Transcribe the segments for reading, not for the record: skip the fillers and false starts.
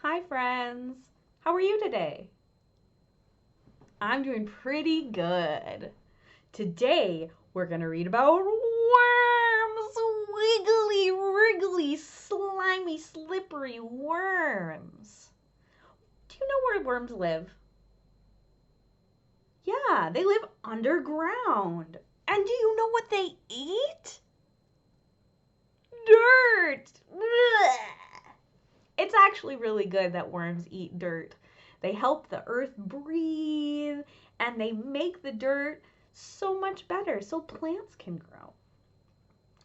Hi, friends. How are you today? I'm doing pretty good. Today, we're going to read about worms. Wiggly, wriggly, slimy, slippery worms. Do you know where worms live? Yeah, they live underground. And do you know what they eat? Dirt. Blech. It's actually really good that worms eat dirt. They help the earth breathe and they make the dirt so much better so plants can grow.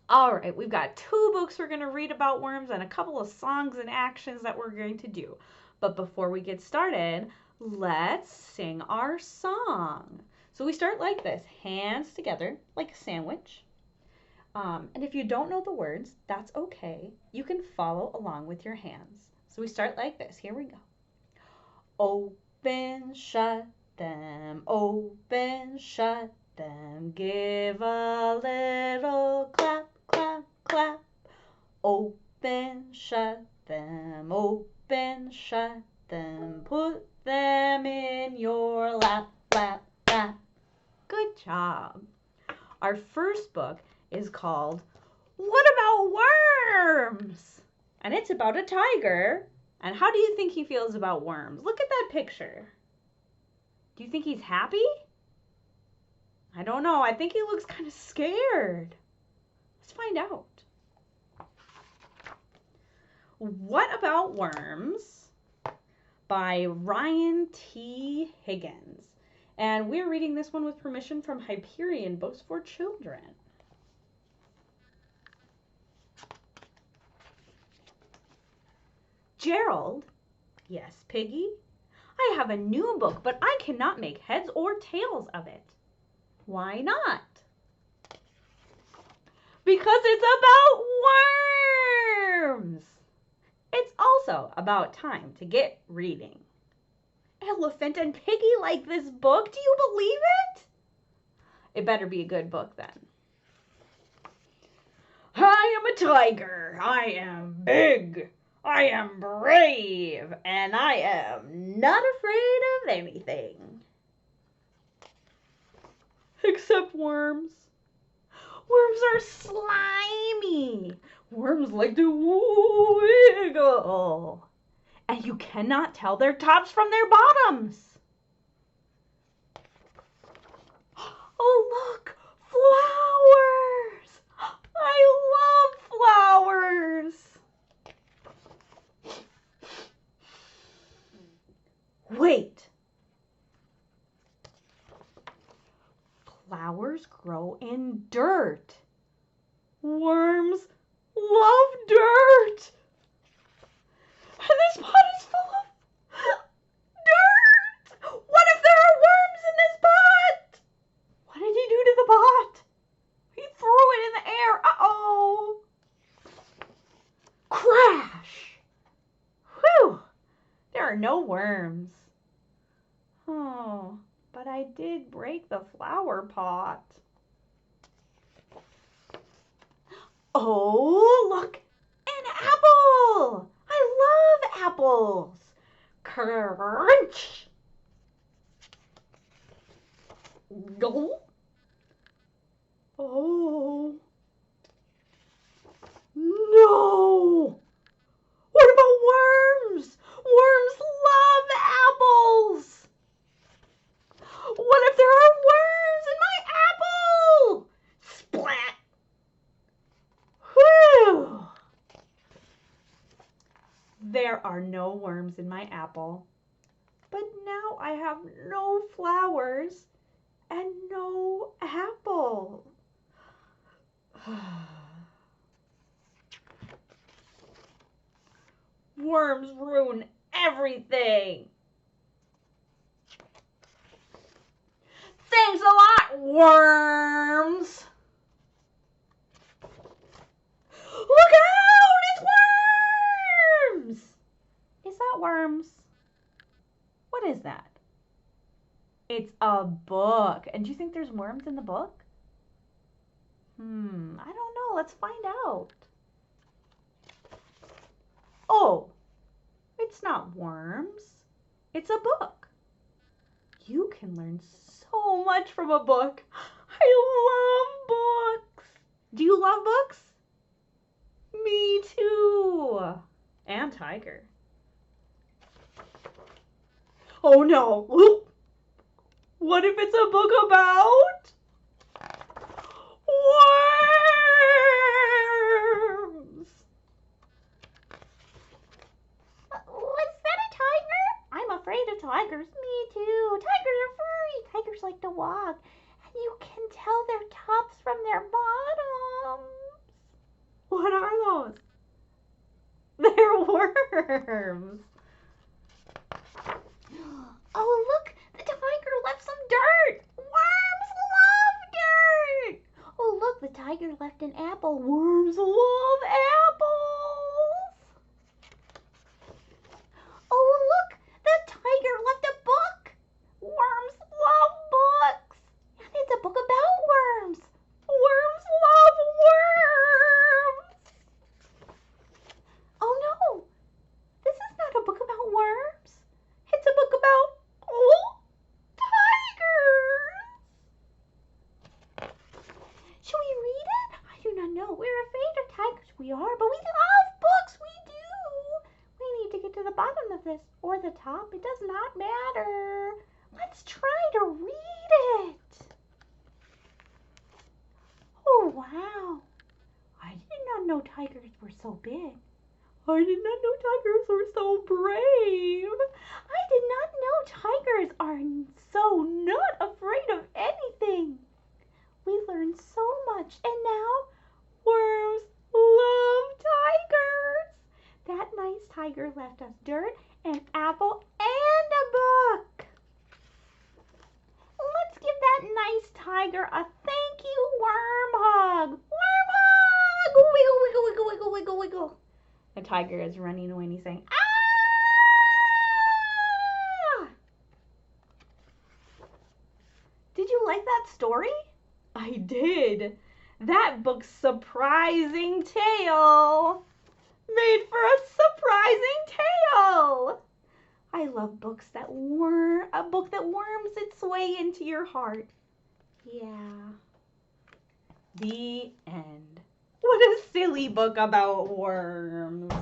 All right, we've got two books we're going to read about worms and a couple of songs and actions that we're going to do. But before we get started, let's sing our song. So we start like this, hands together like a sandwich. And if you don't know the words, that's okay. You can follow along with your hands. So we start like this. Here we go. Open, shut them, open, shut them. Give a little clap, clap, clap. Open, shut them, open, shut them. Put them in your lap, lap, lap. Good job. Our first book is called What About Worms? And it's about a tiger. And how do you think he feels about worms? Look at that picture. Do you think he's happy? I don't know. I think he looks kind of scared. Let's find out. What About Worms by Ryan T. Higgins. And we're reading this one with permission from Hyperion Books for Children. Gerald, yes, Piggy, I have a new book, but I cannot make heads or tails of it. Why not? Because it's about worms. It's also about time to get reading. Elephant and Piggy like this book. Do you believe it? It better be a good book then. I am a tiger. I am big. I am brave. And I am not afraid of anything. Except worms. Worms are slimy. Worms like to wiggle. And you cannot tell their tops from their bottoms. Oh, look, flowers. I love flowers. Wait. Flowers grow in dirt. Worms love dirt. And this pot is full of dirt. What if there are worms in this pot? What did he do to the pot? He threw it in the air. Uh-oh. Crash. Whew. There are no worms. Oh, but I did break the flower pot. Oh, look, an apple. I love apples. Crunch. Go. Oh. No. What about worms? Worms love apples. What if there are worms in my apple? Splat. Whew. There are no worms in my apple. But now I have no flowers and no apple. Worms ruin everything. Thanks a lot, worms. Look out! It's worms! Is that worms? What is that? It's a book. And do you think there's worms in the book? I don't know. Let's find out. Oh, it's It's not worms. It's a book. You can learn so much from a book. I love books. Do you love books? Me too. And Tiger. Oh no. What if it's a book about worms? Was that a tiger? I'm afraid of tigers. Me too. Tigers are furry. Tigers like to walk. And you can tell their tops from their bottoms. What are those? They're worms. Oh, look. The tiger left some dirt. Worms love dirt. Oh, look. The tiger left an apple. Worms love apples. Oh, look, the tiger left a book. Worms love books. And it's a book about worms. Worms love worms. Oh no, this is not a book about worms. It's a book about tigers. Should we read it? I do not know. We're afraid of tigers. We are, but we love books. We do. We need to get to the bottom of this, or the top. It does not matter. Let's try to read it. Oh, wow. I did not know tigers were so big. I did not know tigers were so brave. I did not know tigers are so not afraid of anything. We learned so much, and now worms love tigers. That nice tiger left us dirt, an apple, and a book. Let's give that nice tiger a thank you worm hug. Worm hug! Wiggle, wiggle, wiggle, wiggle, wiggle, wiggle. The tiger is running away and he's saying, ah! Did you like that story? I did. That book's surprising tale made for a surprising tale. I love books that a book that worms its way into your heart. Yeah. The end. What a silly book about worms.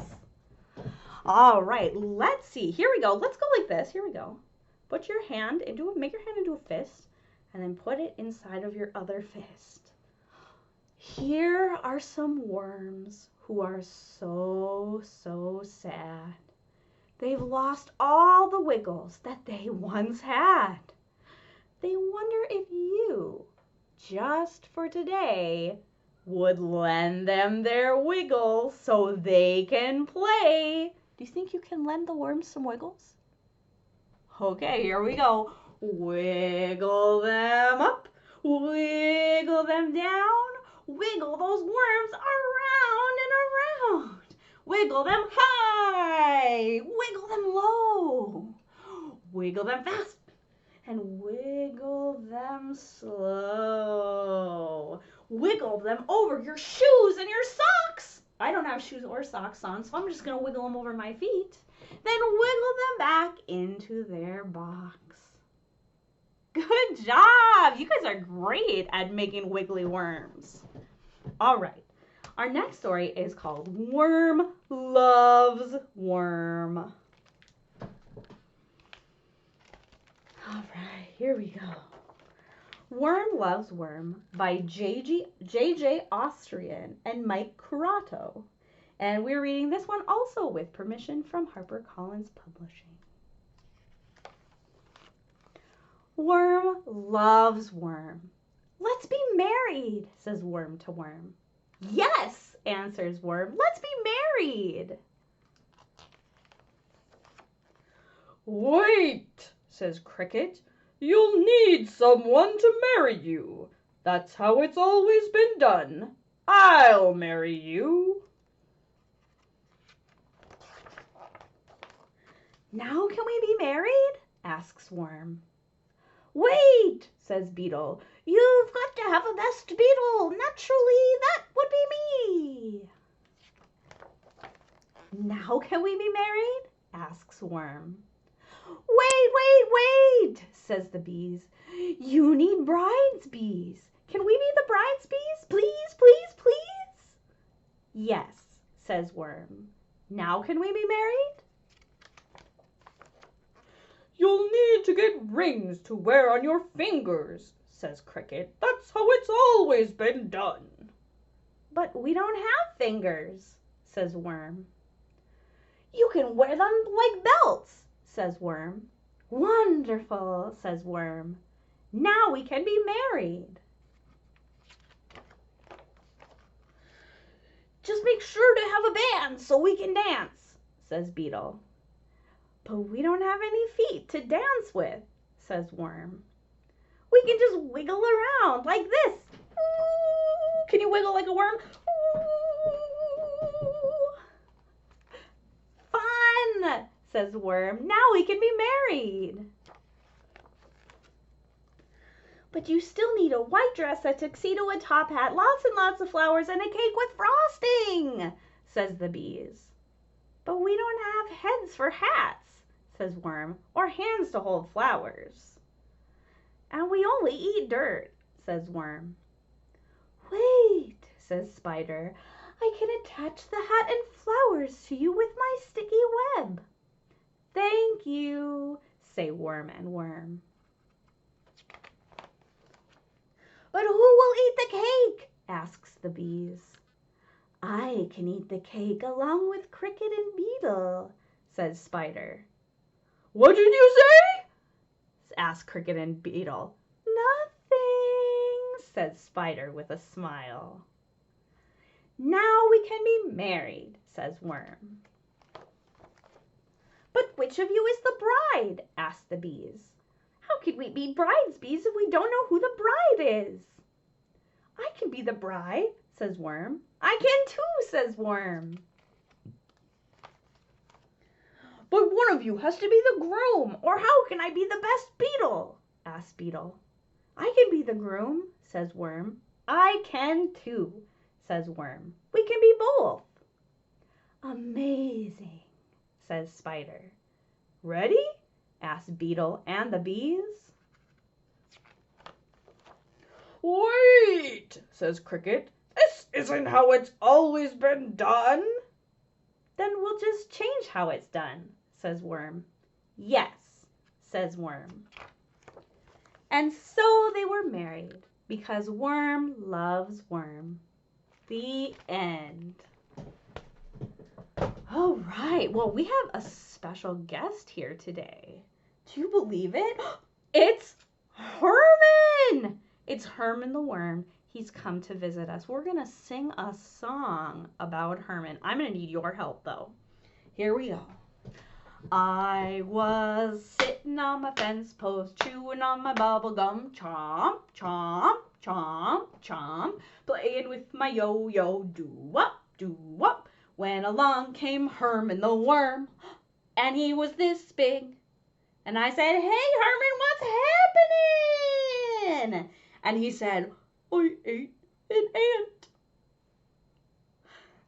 All right, let's see. Here we go. Let's go like this. Here we go. Put your hand make your hand into a fist, and then put it inside of your other fist. Here are some worms who are so sad. They've lost all the wiggles that they once had. They wonder if you, just for today, would lend them their wiggles so they can play. Do you think you can lend the worms some wiggles? Okay, here we go. Wiggle them up, wiggle them down, wiggle those worms around and around. Wiggle them high, wiggle them low, wiggle them fast, and wiggle them slow. Wiggle them over your shoes and your socks. I don't have shoes or socks on, so I'm just going to wiggle them over my feet. Then wiggle them back into their box. Good job! You guys are great at making wiggly worms. All right. Our next story is called Worm Loves Worm. All right, here we go. Worm Loves Worm by J.J. Austrian and Mike Curato. And we're reading this one also with permission from HarperCollins Publishing. Worm loves worm. Let's be married, says worm to worm. Yes, answers worm. Let's be married. Wait, says cricket. You'll need someone to marry you. That's how it's always been done. I'll marry you. Now can we be married? Asks worm. Wait, says beetle. You've got to have a best beetle. Naturally, that would be me. Now can we be married? asks Worm. Wait, says the bees. You need bride's bees. Can we be the bride's bees? Please. Yes, says Worm. Now can we be married? You'll need to get rings to wear on your fingers, says Cricket. That's how it's always been done. But we don't have fingers, says Worm. You can wear them like belts, says Worm. Wonderful, says Worm. Now we can be married. Just make sure to have a band so we can dance, says Beetle. But we don't have any feet to dance with, says Worm. We can just wiggle around like this. Ooh, can you wiggle like a worm? Ooh. Fun, says Worm. Now we can be married. But you still need a white dress, a tuxedo, a top hat, lots and lots of flowers, and a cake with frosting, says the bees. But we don't have heads for hats, says Worm, or hands to hold flowers. And we only eat dirt, says Worm. Wait, says Spider. I can attach the hat and flowers to you with my sticky web. Thank you, say Worm and Worm. But who will eat the cake? Asks the bees. I can eat the cake along with Cricket and Beetle, says Spider. What did you say? Asked Cricket and Beetle. Nothing, says Spider with a smile. Now we can be married, says Worm. But which of you is the bride? Asked the bees. How could we be bride's bees if we don't know who the bride is? I can be the bride, says Worm. I can too, says Worm. But one of you has to be the groom, or how can I be the best beetle? Asked Beetle. I can be the groom, says Worm. I can too, says Worm. We can be both. Amazing, says Spider. Ready? Asked Beetle and the bees. Wait, says Cricket. This isn't how it's always been done. Then we'll just change how it's done, says Worm. Yes, says Worm. And so they were married, because Worm loves Worm. The end. All right, well, we have a special guest here today. Do you believe it? It's Herman! It's Herman the Worm. He's come to visit us. We're going to sing a song about Herman. I'm going to need your help, though. Here we go. I was sitting on my fence post, chewing on my bubble gum, chomp, chomp, chomp, chomp, playing with my yo-yo, do-wop, do-wop, when along came Herman the Worm, and he was this big. And I said, hey, Herman, what's happening? And he said, I ate an ant.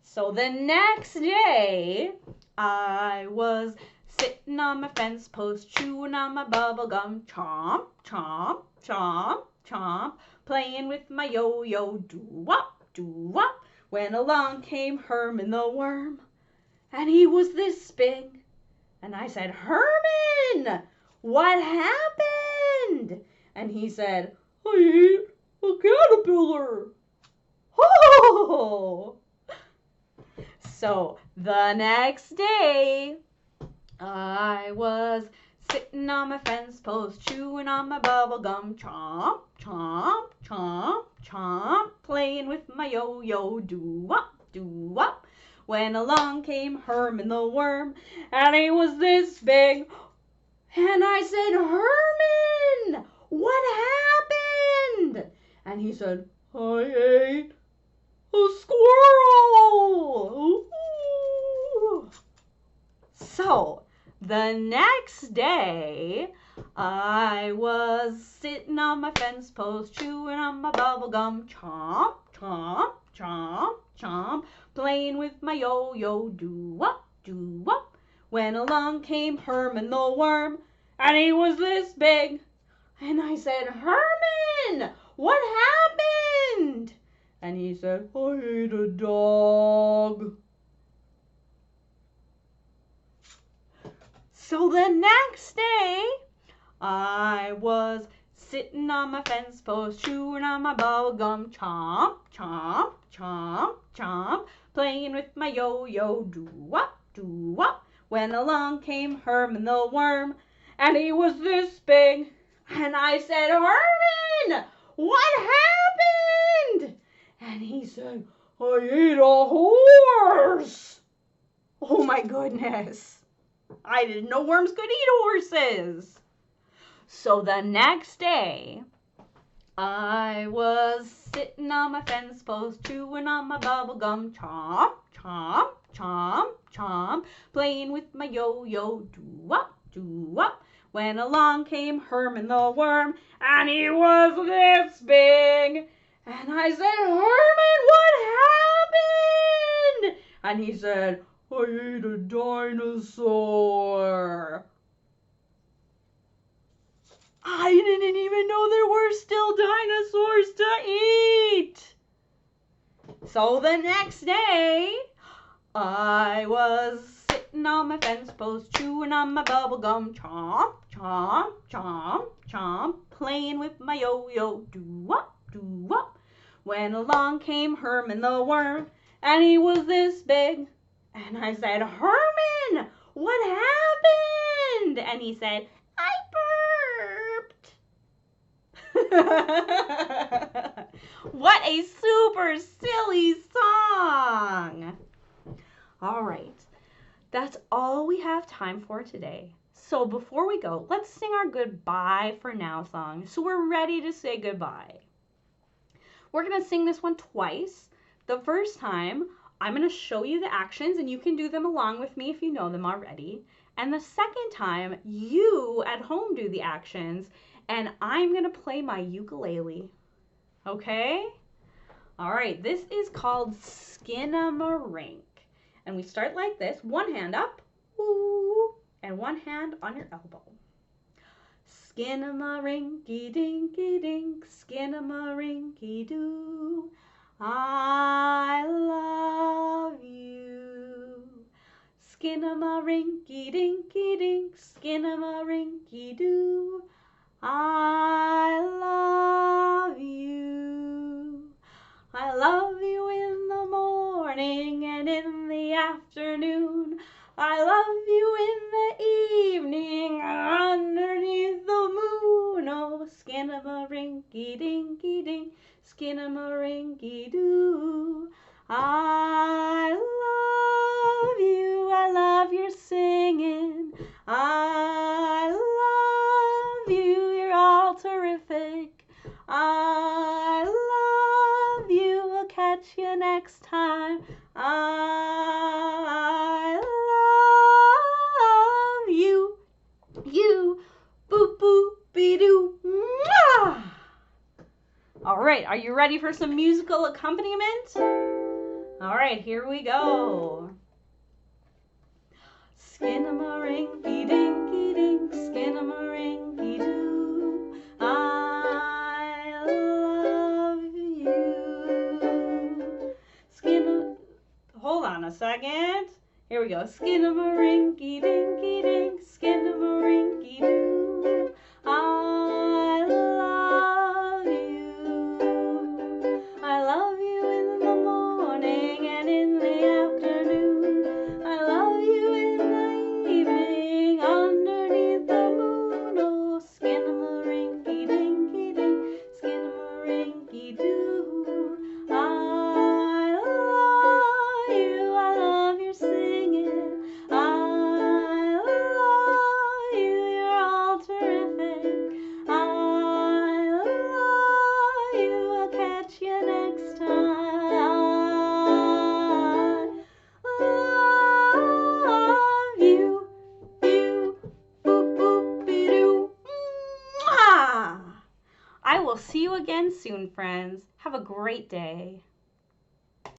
So the next day, I was sitting on my fence post, chewing on my bubble gum, chomp, chomp, chomp, chomp, playing with my yo-yo, do-wop, do-wop, when along came Herman the Worm, and he was this big. And I said, Herman, what happened? And he said, I ate a caterpillar. Oh! So the next day, I was sitting on my fence post, chewing on my bubble gum, chomp, chomp, chomp, chomp, playing with my yo-yo, do-wop, do-wop, when along came Herman the Worm, and he was this big. And I said, Herman, what happened? And he said, I ate a squirrel. Ooh. So the next day, I was sitting on my fence post, chewing on my bubble gum, chomp, chomp, chomp, chomp, playing with my yo-yo, do-wop, do-wop, when along came Herman the worm, and he was this big. And I said, Herman, what happened? And he said, I ate a dog. So the next day, I was sitting on my fence post, chewing on my bubble gum, chomp, chomp, chomp, chomp, playing with my yo-yo, doo-wop, doo-wop, when along came Herman the worm, and he was this big. And I said, Herman, what happened? And he said, I ate a horse. Oh my goodness. I didn't know worms could eat horses. So the next day, I was sitting on my fence post, chewing on my bubble gum, chomp, chomp, chomp, chomp, playing with my yo-yo, doo-wop, doo-wop, when along came Herman the worm, and he was this big. And I said, Herman, what happened? And he said, I ate a dinosaur. I didn't even know there were still dinosaurs to eat. So the next day, I was sitting on my fence post, chewing on my bubble gum, chomp, chomp, chomp, chomp, playing with my yo-yo, doo-wop, doo-wop, when along came Herman the worm, and he was this big. And I said, Herman, what happened? And he said, I burped. What a super silly song. All right, that's all we have time for today. So before we go, let's sing our goodbye for now song. So we're ready to say goodbye. We're going to sing this one twice. The first time, I'm going to show you the actions and you can do them along with me if you know them already. And the second time, you at home do the actions and I'm going to play my ukulele. Okay? All right, this is called Skin-a-ma-rink. And we start like this, one hand up, woo, and one hand on your elbow. Skin-a-ma-rinky-dinky-dink, skin-a-ma-rinky-doo, I love you. Skin-a-ma-rinky-dinky-dink, skin-a-ma-rinky-doo, I love you. I love you in the morning and in the afternoon. I love you in the evening underneath the moon. Oh, skin-a-ma-rinky-dinky-dink, skin-a-ma-rinky-doo. I love you. I love your singing. I love you. You're all terrific. I love you. We'll catch you next time. I love you. You. Boop boop be doo. Mwah! All right, are you ready for some musical accompaniment? All right, here we go. Skin-a-ma-rinky-dinky-dink, skin-a-ma-rinky-doo, I love you. Hold on a second. Here we go. Skin-a-ma-rinky-dinky-dink, skin-a-ma-rinky-doo, I love you. I love you in the morning and in the afternoon. I love you in the evening underneath the moon. Oh, skin-a-ma-rinky-dinky-dink, skin-a-ma-rinky-doo, I love you. I love your singing. I love you. You're all terrific. I love you. I'll catch you next time. Love you. You. Boop boop be doo. Mwah! I will see you again soon, friends. Have a great day.